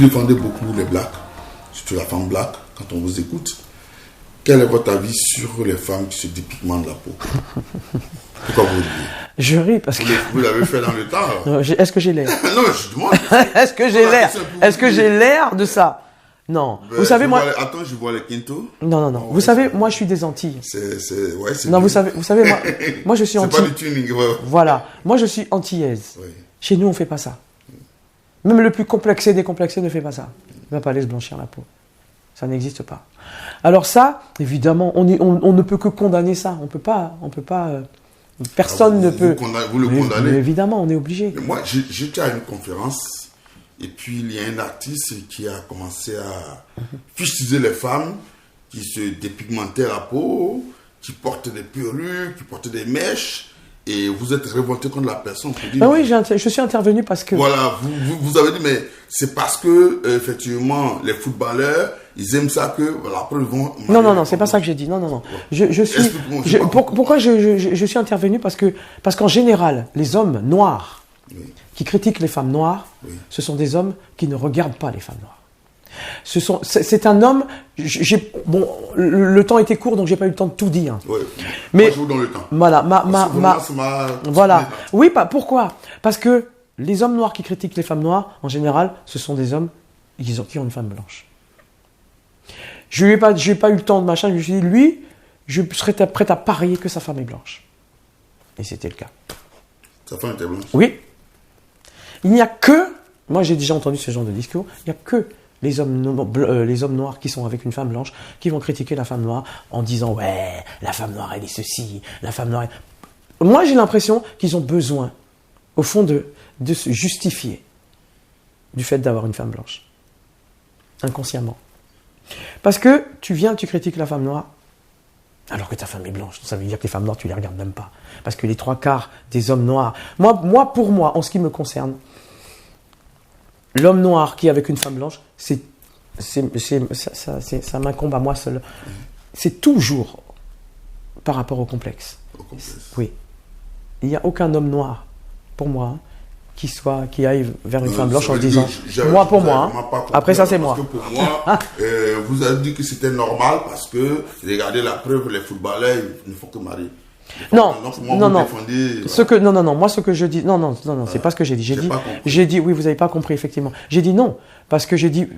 défendez beaucoup les blacks, surtout la femme black, quand on vous écoute. Quel est votre avis sur les femmes qui se dépigmentent la peau? Pourquoi vous le dites? Je ris parce que... Vous l'avez fait dans le temps. Est-ce que j'ai l'air? Non, je demande. Est-ce que j'ai l'air? Est-ce que j'ai l'air de ça? Non. Vous savez, moi... Attends, je vois les quintos. Non. Vous savez, moi, je suis des Antilles. C'est non, vous savez, moi, je suis c'est Antilles. pas du tuning, ouais. Voilà. Moi, je suis antillaise. Oui. Chez nous, on fait pas ça. Même le plus complexé des complexés ne fait pas ça. Il va pas aller se blanchir la peau. Ça n'existe pas. Alors ça, évidemment, on ne peut que condamner ça. On peut pas. Personne ne peut. Vous le condamnez. Mais évidemment, on est obligé. Mais moi, j'étais à une conférence et puis il y a un artiste qui a commencé à fustiger les femmes qui se dépigmentaient la peau, qui portent des perruques, qui portent des mèches. Et vous êtes révolté contre la personne. Oui, je suis intervenu parce que... Voilà, vous avez dit, mais c'est parce que, effectivement, les footballeurs, ils aiment ça que, voilà, après ils vont... Non, c'est pas ça que j'ai dit. Non. Pourquoi je suis intervenu parce qu'en général, les hommes noirs qui critiquent les femmes noires, ce sont des hommes qui ne regardent pas les femmes noires. C'est un homme. Bon, le temps était court, donc j'ai pas eu le temps de tout dire. Oui. Mais moi, je vous donne le temps. Voilà, voilà. Oui, pourquoi? Parce que les hommes noirs qui critiquent les femmes noires, en général, ce sont des hommes qui ont une femme blanche. Je n'ai pas eu le temps de machin. Je me suis dit, lui, je serais prêt à parier que sa femme est blanche. Et c'était le cas. Sa femme était blanche? Oui. Il n'y a que, moi j'ai déjà entendu ce genre de discours, il n'y a que les hommes noirs qui sont avec une femme blanche qui vont critiquer la femme noire en disant ouais, la femme noire elle est ceci, la femme noire elle... Moi j'ai l'impression qu'ils ont besoin au fond de se justifier du fait d'avoir une femme blanche inconsciemment, parce que tu critiques la femme noire alors que ta femme est blanche. Ça veut dire que les femmes noires tu les regardes même pas, parce que les 3/4 des hommes noirs, pour moi en ce qui me concerne, l'homme noir qui est avec une femme blanche, ça m'incombe à moi seul. C'est toujours par rapport au complexe. Oui. Il n'y a aucun homme noir, pour moi, qui aille vers une femme blanche en se disant, pour moi. Après ça, c'est moi. Parce que pour moi, vous avez dit que c'était normal parce que, regardez la preuve, les footballeurs, ils ne font que marier. Non. Voilà. Moi, ce que je dis, non, c'est pas ce que j'ai dit. J'ai dit, oui, vous n'avez pas compris, effectivement. J'ai dit non, parce que j'ai dit,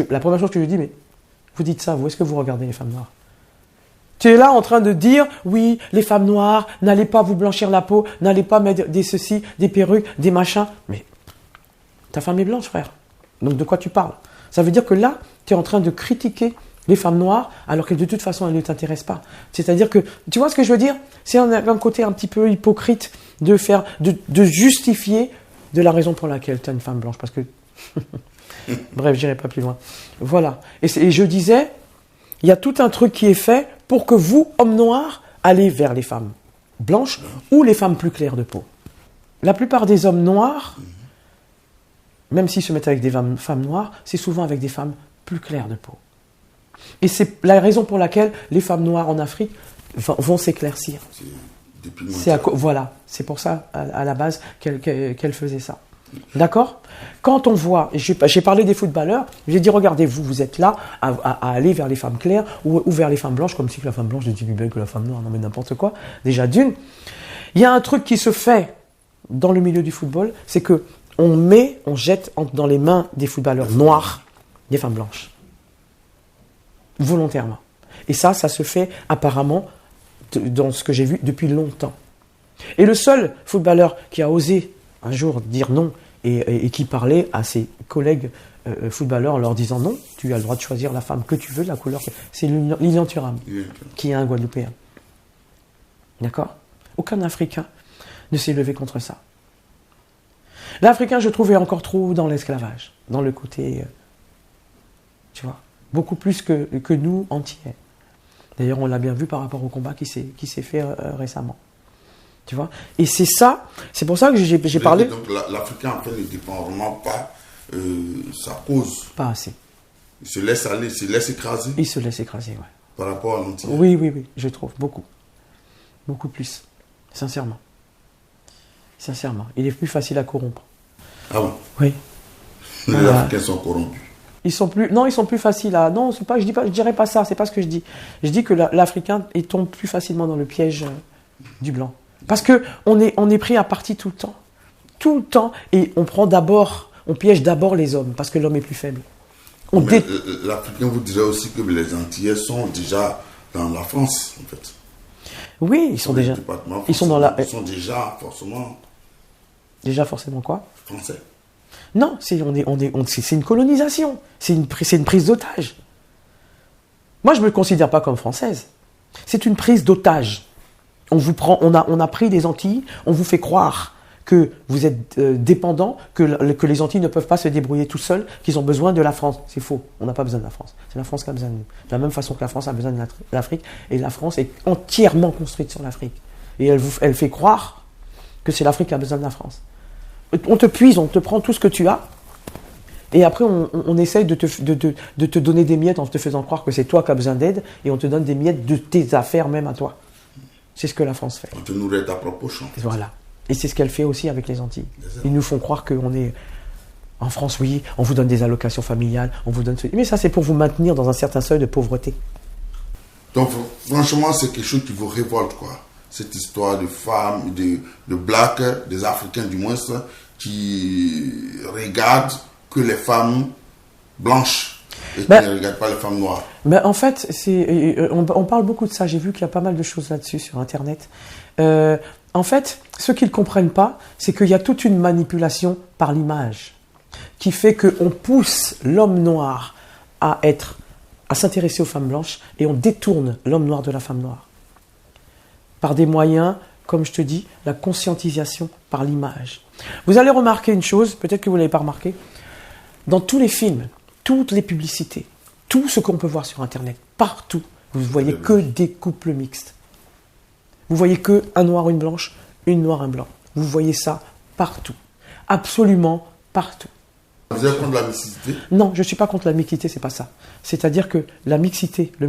la première chose que je dis, mais vous dites ça, est-ce que vous regardez les femmes noires? Tu es là en train de dire, oui, les femmes noires, n'allez pas vous blanchir la peau, n'allez pas mettre des ceci, des perruques, des machins. Mais ta femme est blanche, frère. Donc de quoi tu parles? Ça veut dire que là, tu es en train de critiquer les femmes noires, alors que de toute façon, elles ne t'intéressent pas. C'est-à-dire que, tu vois ce que je veux dire? C'est un côté un petit peu hypocrite de justifier de la raison pour laquelle tu as une femme blanche. Parce que, bref, j'irai pas plus loin. Voilà. Et je disais, il y a tout un truc qui est fait pour que vous, hommes noirs, allez vers les femmes blanches ou les femmes plus claires de peau. La plupart des hommes noirs, même s'ils se mettent avec des femmes noires, c'est souvent avec des femmes plus claires de peau. Et c'est la raison pour laquelle les femmes noires en Afrique vont s'éclaircir. Voilà, c'est pour ça, à la base, qu'elle faisait ça. D'accord? Quand on voit, j'ai parlé des footballeurs, j'ai dit, regardez, vous êtes là à aller vers les femmes claires ou vers les femmes blanches, comme si la femme blanche était plus belle que la femme noire, non mais n'importe quoi. Déjà d'une, il y a un truc qui se fait dans le milieu du football, c'est que on jette dans les mains des footballeurs noirs des femmes blanches. Volontairement. Et ça se fait apparemment, dans ce que j'ai vu, depuis longtemps. Et le seul footballeur qui a osé un jour dire non et qui parlait à ses collègues footballeurs en leur disant non, tu as le droit de choisir la femme que tu veux, la couleur, c'est Lilian Thuram, qui est un Guadeloupéen. D'accord? Aucun Africain ne s'est levé contre ça. L'Africain, je trouve, est encore trop dans l'esclavage, dans le côté, tu vois, beaucoup plus que nous, entiers. D'ailleurs, on l'a bien vu par rapport au combat qui s'est fait récemment. Tu vois? Et c'est ça, c'est pour ça que j'ai parlé... Donc l'Africain, en fait, ne défend vraiment pas sa cause. Pas assez. Il se laisse aller, il se laisse écraser. Il se laisse écraser, ouais. Par rapport à l'Antille. Oui, je trouve, beaucoup. Beaucoup plus. Sincèrement. Il est plus facile à corrompre. Ah bon? Oui. Les Africains sont corrompus. Ils sont plus faciles à... Non, c'est pas, je dirais pas ça, c'est pas ce que je dis. Je dis que l'Africain, il tombe plus facilement dans le piège du blanc. Parce que on est pris à partie tout le temps. Tout le temps. Et on piège d'abord les hommes, parce que l'homme est plus faible. L'Africain vous dirait aussi que les Antillais sont déjà dans la France, en fait. Oui, ils sont déjà... Ils sont déjà forcément... Déjà forcément quoi? Français. Non, c'est une colonisation. C'est une prise d'otage. Moi, je ne me considère pas comme française. C'est une prise d'otage. On a pris des Antilles, on vous fait croire que vous êtes dépendant, que les Antilles ne peuvent pas se débrouiller tout seuls, qu'ils ont besoin de la France. C'est faux. On n'a pas besoin de la France. C'est la France qui a besoin de nous. De la même façon que la France a besoin de l'Afrique. Et la France est entièrement construite sur l'Afrique. Et elle fait croire que c'est l'Afrique qui a besoin de la France. On te puise, on te prend tout ce que tu as. Et après, on essaye de te donner des miettes en te faisant croire que c'est toi qui as besoin d'aide. Et on te donne des miettes de tes affaires même à toi. C'est ce que la France fait. On te nourrit à propre champ. Voilà. Et c'est ce qu'elle fait aussi avec les Antilles. Ils nous font croire qu'on est... En France, oui, on vous donne des allocations familiales, on vous donne... Mais ça, c'est pour vous maintenir dans un certain seuil de pauvreté. Donc, franchement, c'est quelque chose qui vous révolte, quoi. Cette histoire de femmes, de blacks, des Africains du moins, qui regardent que les femmes blanches et qui ne regardent pas les femmes noires. Ben en fait, on parle beaucoup de ça. J'ai vu qu'il y a pas mal de choses là-dessus sur Internet. En fait, ce qu'ils ne comprennent pas, c'est qu'il y a toute une manipulation par l'image qui fait qu'on pousse l'homme noir à s'intéresser aux femmes blanches et on détourne l'homme noir de la femme noire. Par des moyens, comme je te dis, la conscientisation par l'image. Vous allez remarquer une chose, peut-être que vous ne l'avez pas remarqué, dans tous les films, toutes les publicités, tout ce qu'on peut voir sur Internet, partout, vous ne voyez que des couples mixtes. Vous voyez que un noir, une blanche, une noire, un blanc. Vous voyez ça partout. Absolument partout. Vous êtes contre la mixité? Non, je ne suis pas contre la mixité, c'est pas ça. C'est-à-dire que la mixité, le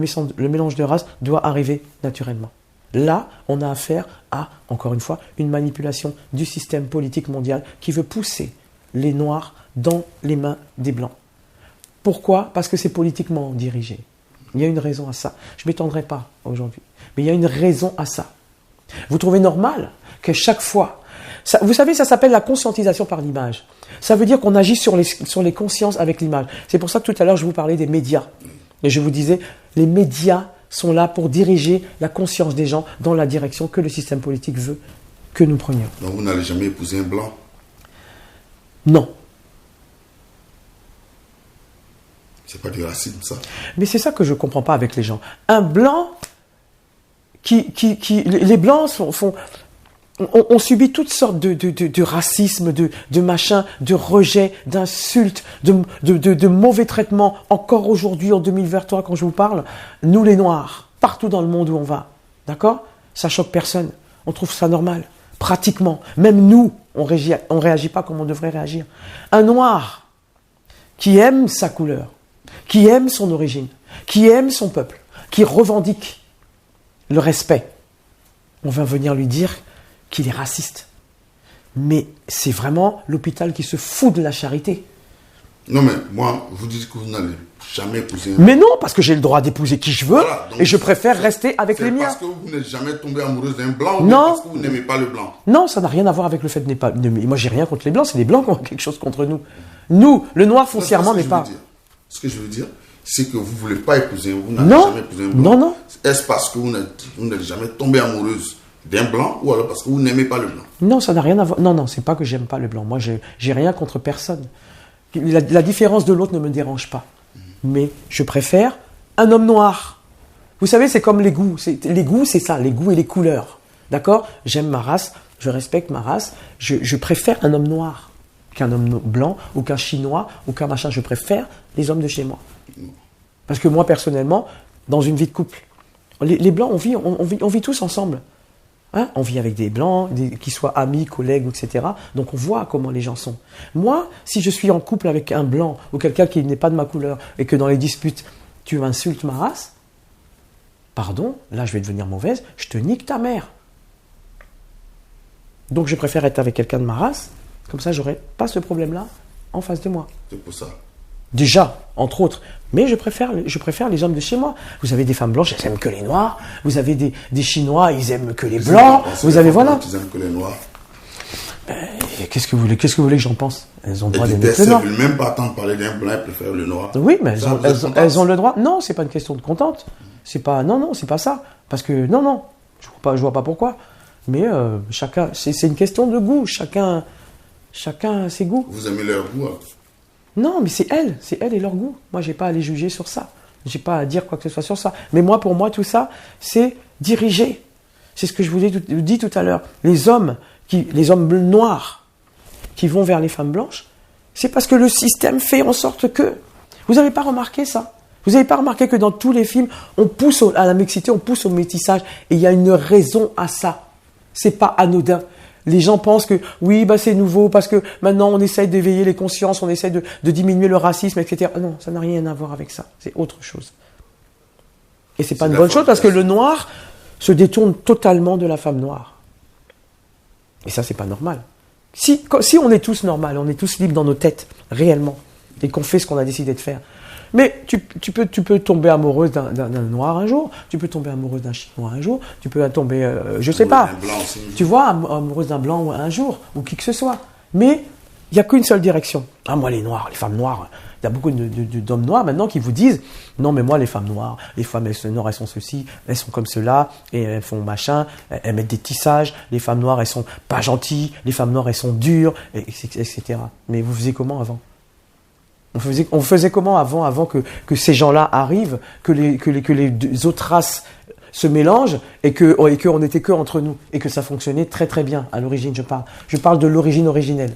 mélange de races, doit arriver naturellement. Là, on a affaire à, encore une fois, une manipulation du système politique mondial qui veut pousser les noirs dans les mains des blancs. Pourquoi? Parce que c'est politiquement dirigé. Il y a une raison à ça. Je ne m'étendrai pas aujourd'hui. Mais il y a une raison à ça. Vous trouvez normal que chaque fois... vous savez, ça s'appelle la conscientisation par l'image. Ça veut dire qu'on agit sur les consciences avec l'image. C'est pour ça que tout à l'heure, je vous parlais des médias. Et je vous disais, les médias sont là pour diriger la conscience des gens dans la direction que le système politique veut que nous prenions. Donc vous n'allez jamais épouser un blanc? Non. C'est pas du racisme, ça. Mais c'est ça que je ne comprends pas avec les gens. Un blanc les blancs on subit toutes sortes de racisme, de machin, de rejet, d'insultes, de mauvais traitements. Encore aujourd'hui, en 2023, quand je vous parle, nous les Noirs, partout dans le monde où on va, d'accord? Ça choque personne. On trouve ça normal. Pratiquement. Même nous, on réagit pas comme on devrait réagir. Un Noir qui aime sa couleur, qui aime son origine, qui aime son peuple, qui revendique le respect, on va venir lui dire qu'il est raciste. Mais c'est vraiment l'hôpital qui se fout de la charité. Non mais moi, vous dites que vous n'allez jamais épouser... Mais non, parce que j'ai le droit d'épouser qui je veux, voilà, et je préfère rester avec les miens. C'est parce que vous n'êtes jamais tombé amoureuse d'un blanc ou non, parce que vous n'aimez pas le blanc? Non, ça n'a rien à voir avec le fait de n'aimer pas... Moi, j'ai rien contre les blancs, c'est les blancs qui ont quelque chose contre nous. Nous, le noir foncièrement n'est pas... Ce que je veux dire, c'est que vous ne voulez pas épouser, vous n'avez jamais épousé un blanc. Non, non. Est-ce parce que vous n'êtes jamais tombé amoureuse d'un blanc ou alors parce que vous n'aimez pas le blanc? Non, ça n'a rien à voir. Non, non, c'est pas que j'aime pas le blanc. Moi, j'ai rien contre personne. La différence de l'autre ne me dérange pas. Mais je préfère un homme noir. Vous savez, c'est comme les goûts. Les goûts, c'est ça, les goûts et les couleurs. D'accord? J'aime ma race, je respecte ma race. Je préfère un homme noir qu'un homme blanc ou qu'un chinois ou qu'un machin. Je préfère les hommes de chez moi. Parce que moi, personnellement, dans une vie de couple, les blancs, on vit tous ensemble. Hein? On vit avec des blancs, qui soient amis, collègues, etc. Donc on voit comment les gens sont. Moi, si je suis en couple avec un blanc ou quelqu'un qui n'est pas de ma couleur et que dans les disputes, tu insultes ma race, pardon, là je vais devenir mauvaise, je te nique ta mère. Donc je préfère être avec quelqu'un de ma race, comme ça j'aurai pas ce problème-là en face de moi. C'est pour ça. Déjà, entre autres. Mais je préfère les hommes de chez moi. Vous avez des femmes blanches, elles aiment que les noirs. Vous avez des Chinois, ils aiment que les blancs. Vous avez, voilà. Ils aiment que les noirs. Qu'est-ce que vous voulez que j'en pense? Elles ont le droit d'aimer le noir. Elles ne veulent même pas attendre parler d'un blanc, elles préfèrent le noir. Oui, mais elles ont le droit. Non, c'est pas une question de contente. C'est pas ça. Parce que non, je vois pas pourquoi. Mais chacun, c'est une question de goût. Chacun a ses goûts. Vous aimez leur goût alors? Non, mais c'est elles et leur goût. Moi, j'ai pas à les juger sur ça. J'ai pas à dire quoi que ce soit sur ça. Mais pour moi, tout ça, c'est diriger. C'est ce que je vous ai dit tout à l'heure. Les hommes noirs qui vont vers les femmes blanches, c'est parce que le système fait en sorte que. Vous n'avez pas remarqué ça? Vous n'avez pas remarqué que dans tous les films, on pousse à la mixité, on pousse au métissage, et il y a une raison à ça. C'est pas anodin. Les gens pensent que oui, c'est nouveau parce que maintenant on essaye d'éveiller les consciences, on essaye de diminuer le racisme, etc. Non, ça n'a rien à voir avec ça. C'est autre chose. Et c'est pas une bonne chose parce que le noir se détourne totalement de la femme noire. Et ça, c'est pas normal. Si on est tous normal, on est tous libres dans nos têtes, réellement, et qu'on fait ce qu'on a décidé de faire. Mais tu peux tomber amoureuse d'un noir un jour, tu peux tomber amoureuse d'un chinois un jour, tu peux tomber, je sais pas, tu vois, amoureuse d'un blanc un jour, ou qui que ce soit. Mais il n'y a qu'une seule direction. Ah, moi, les noirs, les femmes noires, il y a beaucoup d'hommes noirs maintenant qui vous disent, non, mais moi, les femmes noires, les femmes noires, elles sont ceci, elles sont comme cela, et elles font machin, elles mettent des tissages, les femmes noires, elles sont pas gentilles, les femmes noires, elles sont dures, etc. Mais vous faisiez comment avant? On faisait comment avant que ces gens-là arrivent, que les deux autres races se mélangent et qu'on n'était que entre nous et que ça fonctionnait très très bien à l'origine, je parle de l'origine originelle.